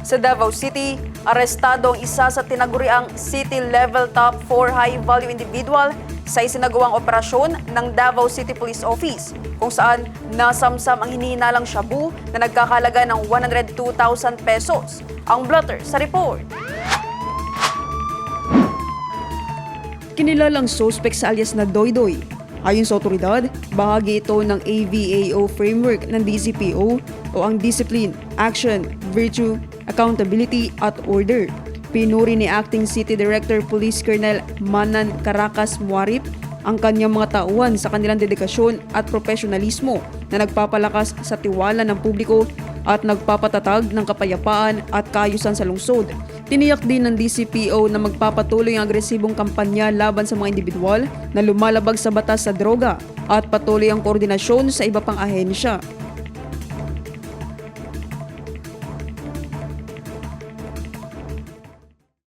Sa Davao City, arestado ang isa sa tinaguriang City Level Top 4 high-value individual sa isinagawang operasyon ng Davao City Police Office, kung saan nasamsam ang hinihinalang shabu na nagkakalaga ng 102,000 pesos. Ang blotter sa report. Kinilalang suspect sa alias na Doydoy. Ayon sa otoridad, bahagi ito ng AVAO framework ng DCPO o ang Discipline, Action, Virtue, Accountability at Order. Pinuri ni Acting City Director Police Colonel Manan Caracas Muarip ang kanyang mga tauhan sa kanilang dedikasyon at profesionalismo na nagpapalakas sa tiwala ng publiko at nagpapatatag ng kapayapaan at kaayusan sa lungsod. Tiniyak din ng DCPO na magpapatuloy ang agresibong kampanya laban sa mga individual na lumalabag sa batas sa droga at patuloy ang koordinasyon sa iba pang ahensya.